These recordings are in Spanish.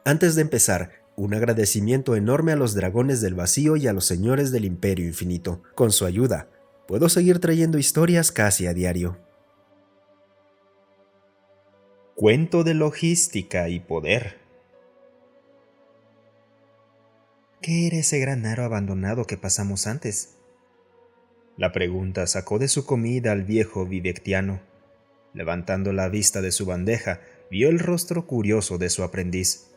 Antes de empezar, un agradecimiento enorme a los dragones del vacío y a los señores del Imperio Infinito. Con su ayuda, puedo seguir trayendo historias casi a diario. Cuento de logística y poder. ¿Qué era ese gran aro abandonado que pasamos antes? La pregunta sacó de su comida al viejo vivectiano. Levantando la vista de su bandeja, vio el rostro curioso de su aprendiz.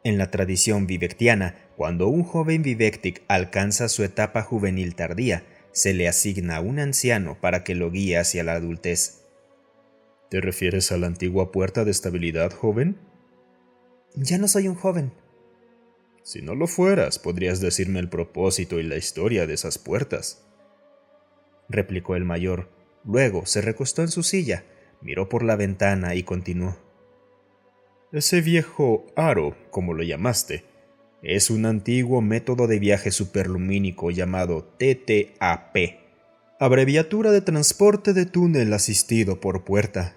En la tradición vivectiana, cuando un joven vivectic alcanza su etapa juvenil tardía, se le asigna un anciano para que lo guíe hacia la adultez. ¿Te refieres a la antigua puerta de estabilidad, joven? Ya no soy un joven. Si no lo fueras, podrías decirme el propósito y la historia de esas puertas, replicó el mayor. Luego se recostó en su silla, miró por la ventana y continuó. Ese viejo aro, como lo llamaste, es un antiguo método de viaje superlumínico llamado TTAP, abreviatura de transporte de túnel asistido por puerta.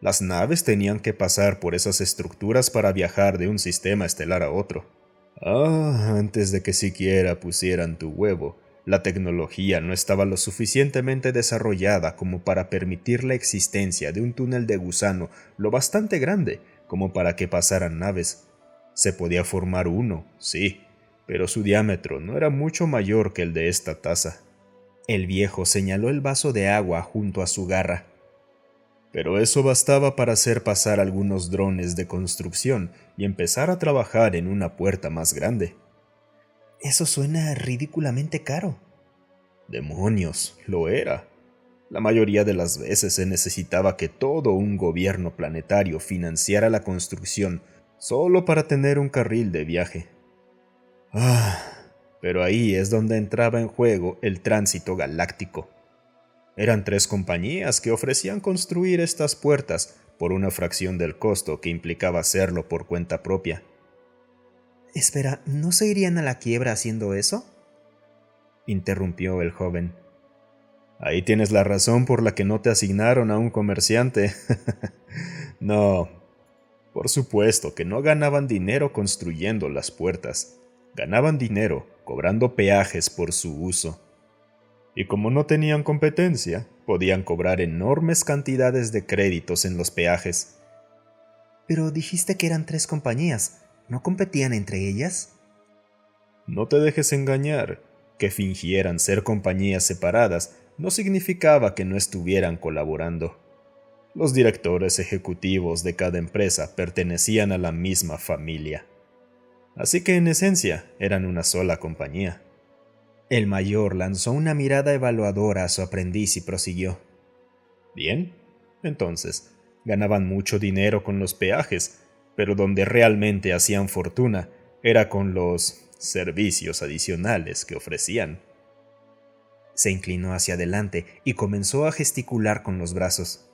Las naves tenían que pasar por esas estructuras para viajar de un sistema estelar a otro. Antes de que siquiera pusieran tu huevo, la tecnología no estaba lo suficientemente desarrollada como para permitir la existencia de un túnel de gusano lo bastante grande como para que pasaran naves. Se podía formar uno, sí, pero su diámetro no era mucho mayor que el de esta taza. El viejo señaló el vaso de agua junto a su garra. Pero eso bastaba para hacer pasar algunos drones de construcción y empezar a trabajar en una puerta más grande. Eso suena ridículamente caro. Demonios, lo era. La mayoría de las veces se necesitaba que todo un gobierno planetario financiara la construcción solo para tener un carril de viaje. Pero ahí es donde entraba en juego el tránsito galáctico. Eran 3 compañías que ofrecían construir estas puertas por una fracción del costo que implicaba hacerlo por cuenta propia. Espera, ¿no se irían a la quiebra haciendo eso? Interrumpió el joven. Ahí tienes la razón por la que no te asignaron a un comerciante. No, por supuesto que no ganaban dinero construyendo las puertas. Ganaban dinero cobrando peajes por su uso. Y como no tenían competencia, podían cobrar enormes cantidades de créditos en los peajes. Pero dijiste que eran 3 compañías. ¿No competían entre ellas? No te dejes engañar. Que fingieran ser compañías separadas no significaba que no estuvieran colaborando. Los directores ejecutivos de cada empresa pertenecían a la misma familia. Así que en esencia eran una sola compañía. El mayor lanzó una mirada evaluadora a su aprendiz y prosiguió. Bien, entonces, ganaban mucho dinero con los peajes, pero donde realmente hacían fortuna era con los servicios adicionales que ofrecían. Se inclinó hacia adelante y comenzó a gesticular con los brazos.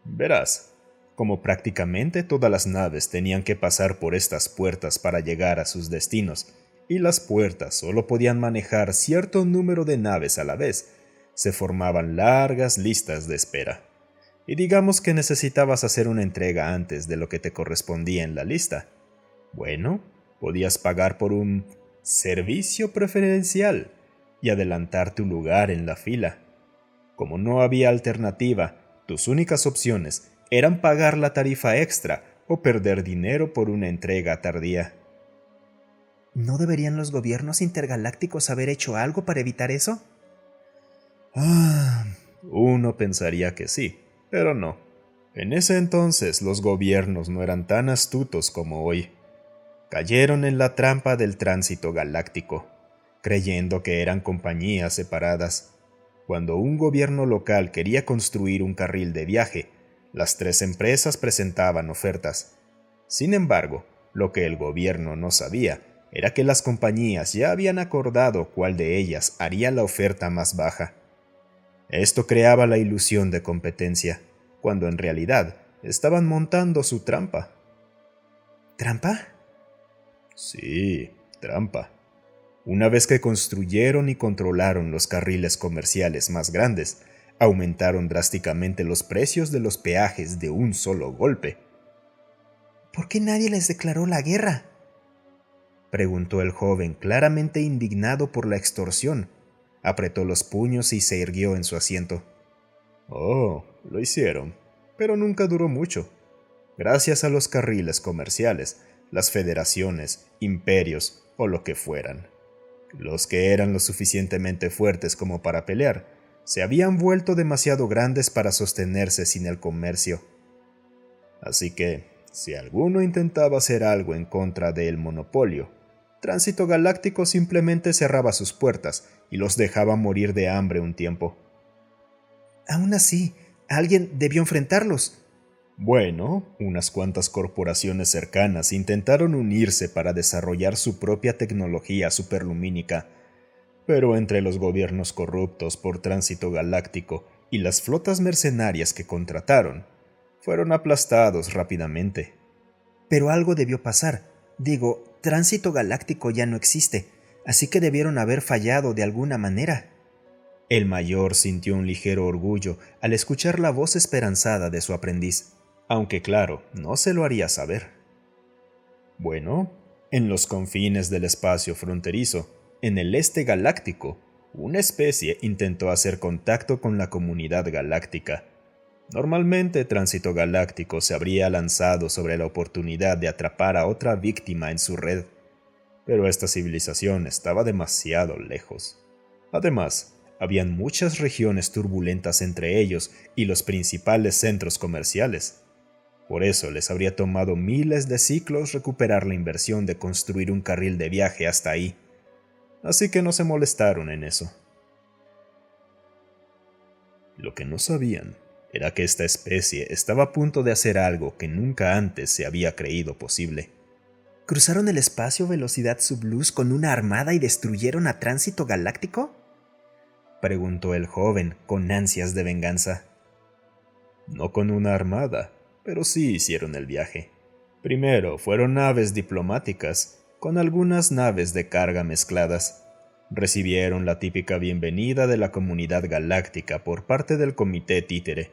Verás, como prácticamente todas las naves tenían que pasar por estas puertas para llegar a sus destinos, y las puertas solo podían manejar cierto número de naves a la vez, se formaban largas listas de espera. Y digamos que necesitabas hacer una entrega antes de lo que te correspondía en la lista. Bueno, podías pagar por un servicio preferencial y adelantar tu lugar en la fila. Como no había alternativa, tus únicas opciones eran pagar la tarifa extra o perder dinero por una entrega tardía. ¿No deberían los gobiernos intergalácticos haber hecho algo para evitar eso? Uno pensaría que sí, pero no. En ese entonces los gobiernos no eran tan astutos como hoy. Cayeron en la trampa del tránsito galáctico, creyendo que eran compañías separadas. Cuando un gobierno local quería construir un carril de viaje, las 3 empresas presentaban ofertas. Sin embargo, lo que el gobierno no sabía era que las compañías ya habían acordado cuál de ellas haría la oferta más baja. Esto creaba la ilusión de competencia, cuando en realidad estaban montando su trampa. ¿Trampa? Sí, trampa. Una vez que construyeron y controlaron los carriles comerciales más grandes, aumentaron drásticamente los precios de los peajes de un solo golpe. ¿Por qué nadie les declaró la guerra?, preguntó el joven, claramente indignado por la extorsión. Apretó los puños y se irguió en su asiento. Oh, lo hicieron, pero nunca duró mucho. Gracias a los carriles comerciales, las federaciones, imperios o lo que fueran. Los que eran lo suficientemente fuertes como para pelear, se habían vuelto demasiado grandes para sostenerse sin el comercio. Así que, si alguno intentaba hacer algo en contra del monopolio, Tránsito Galáctico simplemente cerraba sus puertas y los dejaba morir de hambre un tiempo. Aún así, alguien debió enfrentarlos. Bueno, unas cuantas corporaciones cercanas intentaron unirse para desarrollar su propia tecnología superlumínica, pero entre los gobiernos corruptos por Tránsito Galáctico y las flotas mercenarias que contrataron, fueron aplastados rápidamente. Pero algo debió pasar. Digo, Tránsito Galáctico ya no existe, así que debieron haber fallado de alguna manera. El mayor sintió un ligero orgullo al escuchar la voz esperanzada de su aprendiz, aunque claro, no se lo haría saber. Bueno, en los confines del espacio fronterizo, en el este galáctico, una especie intentó hacer contacto con la comunidad galáctica. Normalmente Tránsito Galáctico se habría lanzado sobre la oportunidad de atrapar a otra víctima en su red, pero esta civilización estaba demasiado lejos. Además, habían muchas regiones turbulentas entre ellos y los principales centros comerciales. Por eso les habría tomado miles de ciclos recuperar la inversión de construir un carril de viaje hasta ahí. Así que no se molestaron en eso. Lo que no sabían era que esta especie estaba a punto de hacer algo que nunca antes se había creído posible. ¿Cruzaron el espacio velocidad subluz con una armada y destruyeron a Tránsito Galáctico?, preguntó el joven con ansias de venganza. No con una armada, pero sí hicieron el viaje. Primero fueron naves diplomáticas, con algunas naves de carga mezcladas. Recibieron la típica bienvenida de la comunidad galáctica por parte del Comité Títere.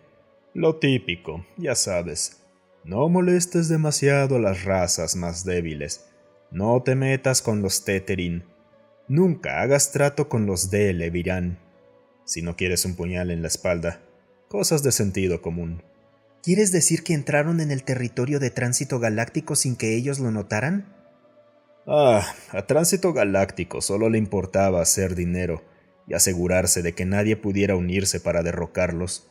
Lo típico, ya sabes. No molestes demasiado a las razas más débiles. No te metas con los Teterin. Nunca hagas trato con los de Levirán. Si no quieres un puñal en la espalda. Cosas de sentido común. ¿Quieres decir que entraron en el territorio de Tránsito Galáctico sin que ellos lo notaran? A Tránsito Galáctico solo le importaba hacer dinero y asegurarse de que nadie pudiera unirse para derrocarlos.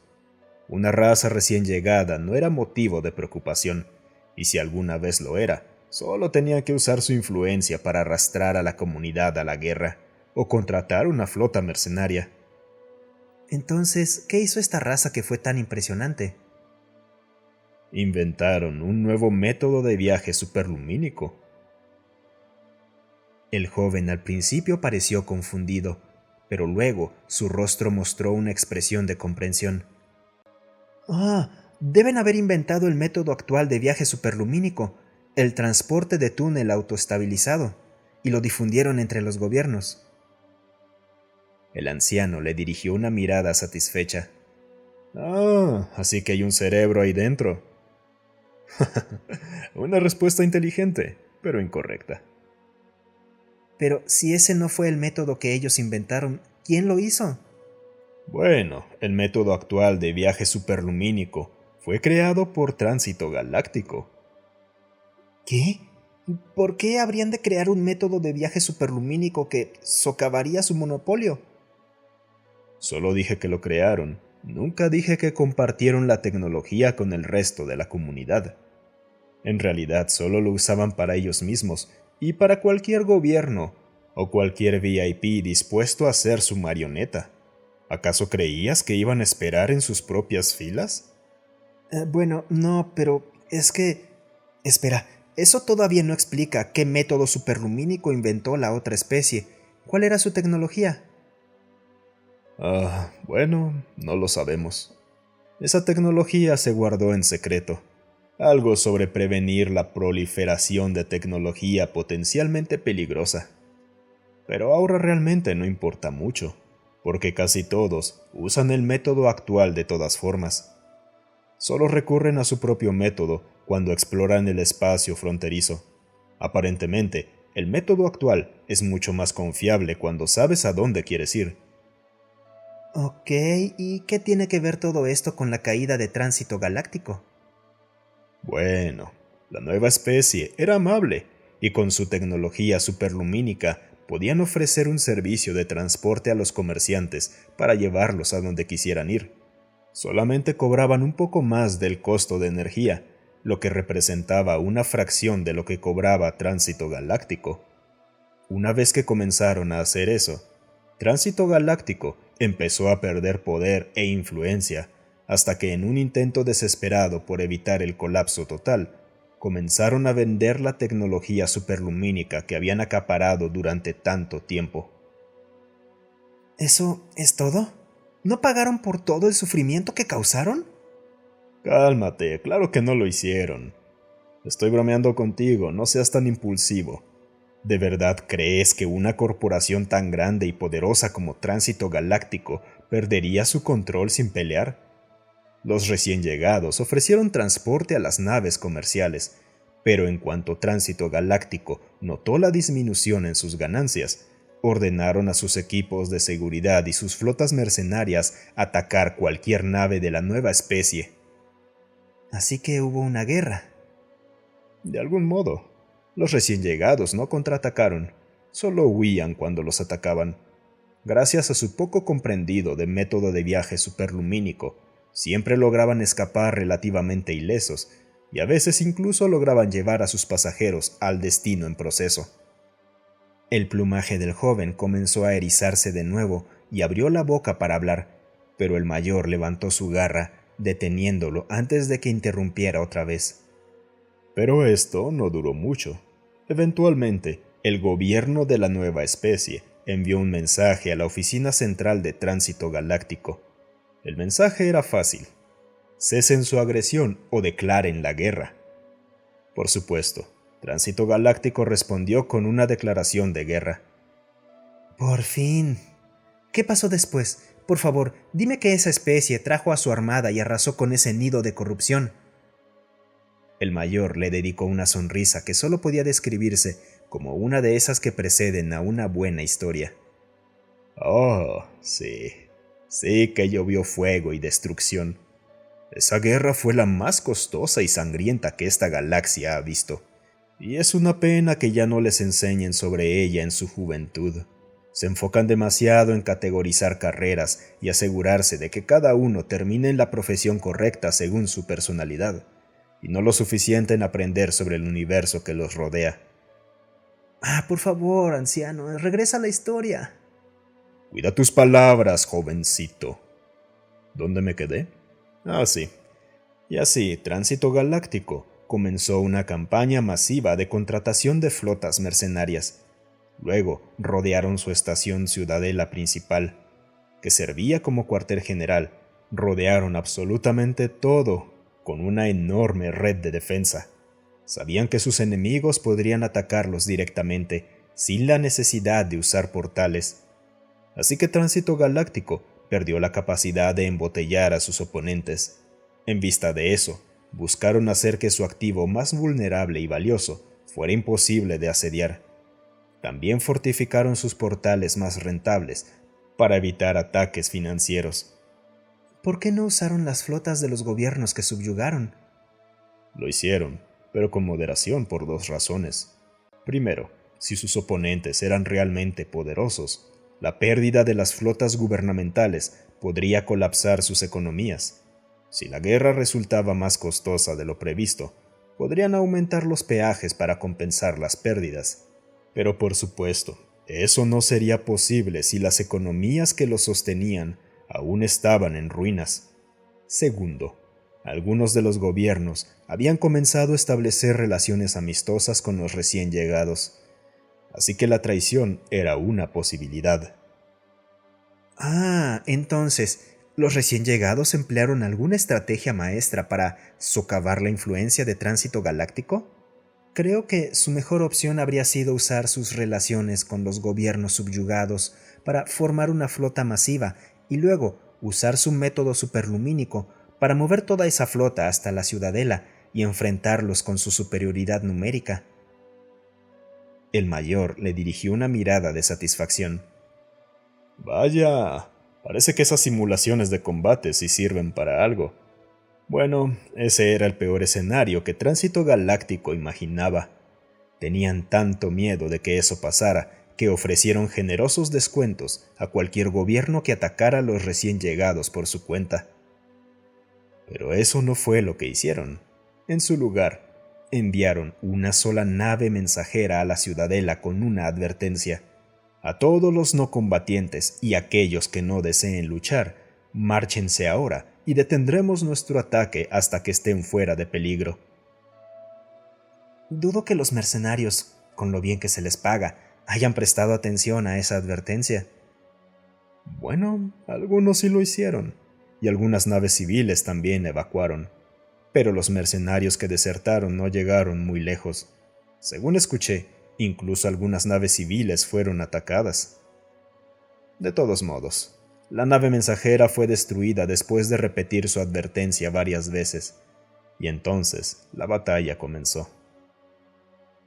Una raza recién llegada no era motivo de preocupación, y si alguna vez lo era, solo tenía que usar su influencia para arrastrar a la comunidad a la guerra o contratar una flota mercenaria. Entonces, ¿qué hizo esta raza que fue tan impresionante? Inventaron un nuevo método de viaje superlumínico. El joven al principio pareció confundido, pero luego su rostro mostró una expresión de comprensión. Deben haber inventado el método actual de viaje superlumínico, el transporte de túnel autoestabilizado, y lo difundieron entre los gobiernos. El anciano le dirigió una mirada satisfecha. Así que hay un cerebro ahí dentro. Una respuesta inteligente, pero incorrecta. Pero si ese no fue el método que ellos inventaron, ¿quién lo hizo? Bueno, el método actual de viaje superlumínico fue creado por Tránsito Galáctico. ¿Qué? ¿Por qué habrían de crear un método de viaje superlumínico que socavaría su monopolio? Solo dije que lo crearon. Nunca dije que compartieron la tecnología con el resto de la comunidad. En realidad solo lo usaban para ellos mismos y para cualquier gobierno o cualquier VIP dispuesto a ser su marioneta. ¿Acaso creías que iban a esperar en sus propias filas? Bueno, no, pero es que... Espera, eso todavía no explica qué método superlumínico inventó la otra especie. ¿Cuál era su tecnología? Bueno, no lo sabemos. Esa tecnología se guardó en secreto. Algo sobre prevenir la proliferación de tecnología potencialmente peligrosa. Pero ahora realmente no importa mucho, porque casi todos usan el método actual de todas formas. Solo recurren a su propio método cuando exploran el espacio fronterizo. Aparentemente, el método actual es mucho más confiable cuando sabes a dónde quieres ir. Ok, ¿y qué tiene que ver todo esto con la caída de Tránsito Galáctico? Bueno, la nueva especie era amable y con su tecnología superlumínica podían ofrecer un servicio de transporte a los comerciantes para llevarlos a donde quisieran ir. Solamente cobraban un poco más del costo de energía, lo que representaba una fracción de lo que cobraba Tránsito Galáctico. Una vez que comenzaron a hacer eso, Tránsito Galáctico empezó a perder poder e influencia, hasta que en un intento desesperado por evitar el colapso total, comenzaron a vender la tecnología superlumínica que habían acaparado durante tanto tiempo. ¿Eso es todo? ¿No pagaron por todo el sufrimiento que causaron? Cálmate, claro que no lo hicieron. Estoy bromeando contigo, no seas tan impulsivo. ¿De verdad crees que una corporación tan grande y poderosa como Tránsito Galáctico perdería su control sin pelear? Los recién llegados ofrecieron transporte a las naves comerciales, pero en cuanto Tránsito Galáctico notó la disminución en sus ganancias, ordenaron a sus equipos de seguridad y sus flotas mercenarias atacar cualquier nave de la nueva especie. Así que hubo una guerra. De algún modo, los recién llegados no contraatacaron, solo huían cuando los atacaban. Gracias a su poco comprendido de método de viaje superlumínico, siempre lograban escapar relativamente ilesos, y a veces incluso lograban llevar a sus pasajeros al destino en proceso. El plumaje del joven comenzó a erizarse de nuevo y abrió la boca para hablar, pero el mayor levantó su garra, deteniéndolo antes de que interrumpiera otra vez. Pero esto no duró mucho. Eventualmente, el gobierno de la nueva especie envió un mensaje a la Oficina Central de Tránsito Galáctico. El mensaje era fácil: cesen su agresión o declaren la guerra. Por supuesto, Tránsito Galáctico respondió con una declaración de guerra. Por fin. ¿Qué pasó después? Por favor, dime que esa especie trajo a su armada y arrasó con ese nido de corrupción. El mayor le dedicó una sonrisa que solo podía describirse como una de esas que preceden a una buena historia. Oh, sí. Sí que llovió fuego y destrucción. Esa guerra fue la más costosa y sangrienta que esta galaxia ha visto. Y es una pena que ya no les enseñen sobre ella en su juventud. Se enfocan demasiado en categorizar carreras y asegurarse de que cada uno termine en la profesión correcta según su personalidad, y no lo suficiente en aprender sobre el universo que los rodea. Por favor, anciano, regresa a la historia. Cuida tus palabras, jovencito. ¿Dónde me quedé? Sí. Y así, Tránsito Galáctico comenzó una campaña masiva de contratación de flotas mercenarias. Luego rodearon su estación ciudadela principal, que servía como cuartel general. Rodearon absolutamente todo con una enorme red de defensa. Sabían que sus enemigos podrían atacarlos directamente, sin la necesidad de usar portales. Así que Tránsito Galáctico perdió la capacidad de embotellar a sus oponentes. En vista de eso, buscaron hacer que su activo más vulnerable y valioso fuera imposible de asediar. También fortificaron sus portales más rentables para evitar ataques financieros. ¿Por qué no usaron las flotas de los gobiernos que subyugaron? Lo hicieron, pero con moderación por dos razones. Primero, si sus oponentes eran realmente poderosos, la pérdida de las flotas gubernamentales podría colapsar sus economías. Si la guerra resultaba más costosa de lo previsto, podrían aumentar los peajes para compensar las pérdidas. Pero por supuesto, eso no sería posible si las economías que los sostenían aún estaban en ruinas. Segundo, algunos de los gobiernos habían comenzado a establecer relaciones amistosas con los recién llegados, así que la traición era una posibilidad. Entonces, ¿los recién llegados emplearon alguna estrategia maestra para socavar la influencia de Tránsito Galáctico? Creo que su mejor opción habría sido usar sus relaciones con los gobiernos subyugados para formar una flota masiva y luego usar su método superlumínico para mover toda esa flota hasta la ciudadela y enfrentarlos con su superioridad numérica. El mayor le dirigió una mirada de satisfacción. Vaya, parece que esas simulaciones de combate sí sirven para algo. Bueno, ese era el peor escenario que Tránsito Galáctico imaginaba. Tenían tanto miedo de que eso pasara que ofrecieron generosos descuentos a cualquier gobierno que atacara a los recién llegados por su cuenta. Pero eso no fue lo que hicieron. En su lugar, enviaron una sola nave mensajera a la ciudadela con una advertencia. A todos los no combatientes y aquellos que no deseen luchar, márchense ahora y detendremos nuestro ataque hasta que estén fuera de peligro. Dudo que los mercenarios, con lo bien que se les paga, hayan prestado atención a esa advertencia. Bueno, algunos sí lo hicieron, y algunas naves civiles también evacuaron. Pero los mercenarios que desertaron no llegaron muy lejos. Según escuché, incluso algunas naves civiles fueron atacadas. De todos modos, la nave mensajera fue destruida después de repetir su advertencia varias veces, y entonces la batalla comenzó.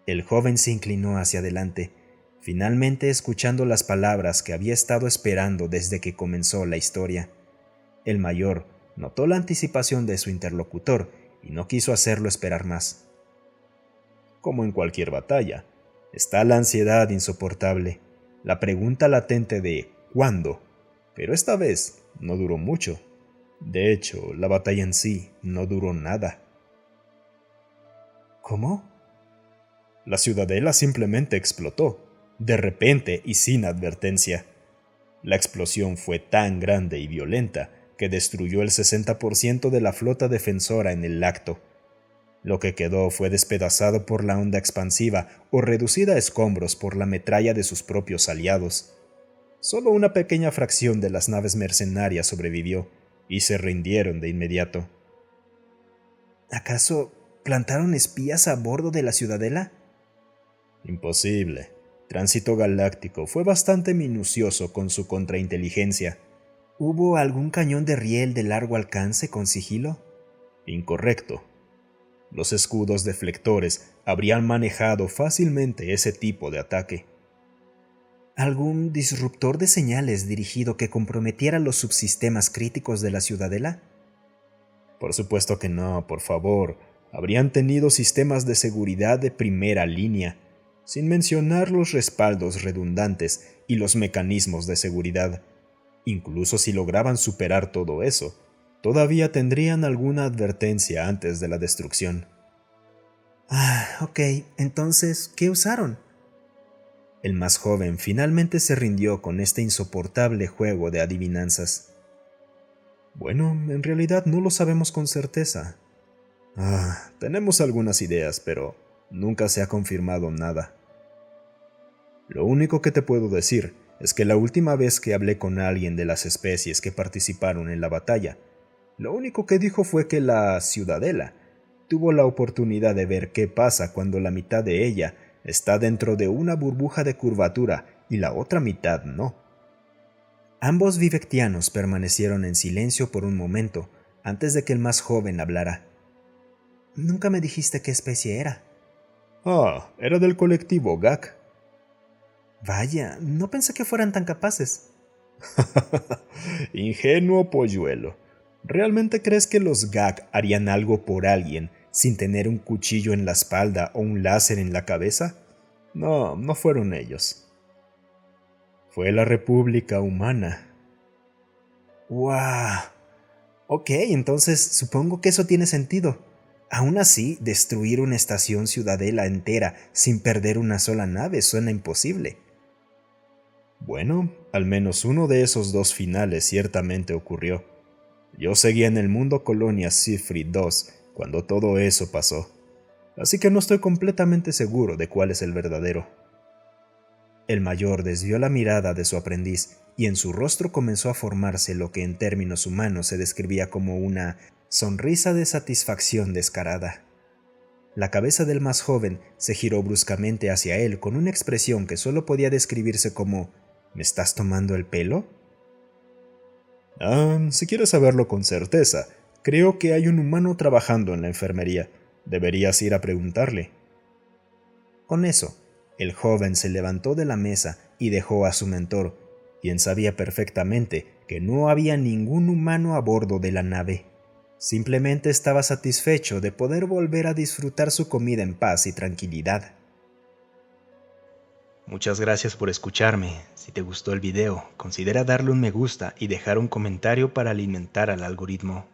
El joven se inclinó hacia adelante, finalmente escuchando las palabras que había estado esperando desde que comenzó la historia. El mayor notó la anticipación de su interlocutor y no quiso hacerlo esperar más. Como en cualquier batalla, está la ansiedad insoportable, la pregunta latente de ¿cuándo? Pero esta vez no duró mucho. De hecho, la batalla en sí no duró nada. ¿Cómo? La ciudadela simplemente explotó, de repente y sin advertencia. La explosión fue tan grande y violenta que destruyó el 60% de la flota defensora en el acto. Lo que quedó fue despedazado por la onda expansiva o reducida a escombros por la metralla de sus propios aliados. Solo una pequeña fracción de las naves mercenarias sobrevivió y se rindieron de inmediato. ¿Acaso plantaron espías a bordo de la ciudadela? Imposible. Tránsito Galáctico fue bastante minucioso con su contrainteligencia. ¿Hubo algún cañón de riel de largo alcance con sigilo? Incorrecto. Los escudos deflectores habrían manejado fácilmente ese tipo de ataque. ¿Algún disruptor de señales dirigido que comprometiera los subsistemas críticos de la ciudadela? Por supuesto que no, por favor. Habrían tenido sistemas de seguridad de primera línea, sin mencionar los respaldos redundantes y los mecanismos de seguridad. Incluso si lograban superar todo eso, todavía tendrían alguna advertencia antes de la destrucción. Ok, entonces, ¿qué usaron? El más joven finalmente se rindió con este insoportable juego de adivinanzas. Bueno, en realidad no lo sabemos con certeza. Tenemos algunas ideas, pero nunca se ha confirmado nada. Lo único que te puedo decir es que la última vez que hablé con alguien de las especies que participaron en la batalla, lo único que dijo fue que la ciudadela tuvo la oportunidad de ver qué pasa cuando la mitad de ella está dentro de una burbuja de curvatura y la otra mitad no. Ambos vivectianos permanecieron en silencio por un momento antes de que el más joven hablara. Nunca me dijiste qué especie era. Era del colectivo GAC. Vaya, no pensé que fueran tan capaces. Ingenuo polluelo. ¿Realmente crees que los GAC harían algo por alguien sin tener un cuchillo en la espalda o un láser en la cabeza? No, no fueron ellos. Fue la República Humana. ¡Guau! Ok, entonces supongo que eso tiene sentido. Aún así, destruir una estación ciudadela entera sin perder una sola nave suena imposible. Bueno, al menos uno de esos dos finales ciertamente ocurrió. Yo seguía en el mundo colonia Siegfried II cuando todo eso pasó, así que no estoy completamente seguro de cuál es el verdadero. El mayor desvió la mirada de su aprendiz y en su rostro comenzó a formarse lo que en términos humanos se describía como una sonrisa de satisfacción descarada. La cabeza del más joven se giró bruscamente hacia él con una expresión que solo podía describirse como ¿me estás tomando el pelo? Si quieres saberlo con certeza, creo que hay un humano trabajando en la enfermería, Deberías ir a preguntarle. Con eso, el joven se levantó de la mesa y dejó a su mentor, quien sabía perfectamente que no había ningún humano a bordo de la nave. Simplemente estaba satisfecho de poder volver a disfrutar su comida en paz y tranquilidad. Muchas gracias por escucharme. Si te gustó el video, considera darle un me gusta y dejar un comentario para alimentar al algoritmo.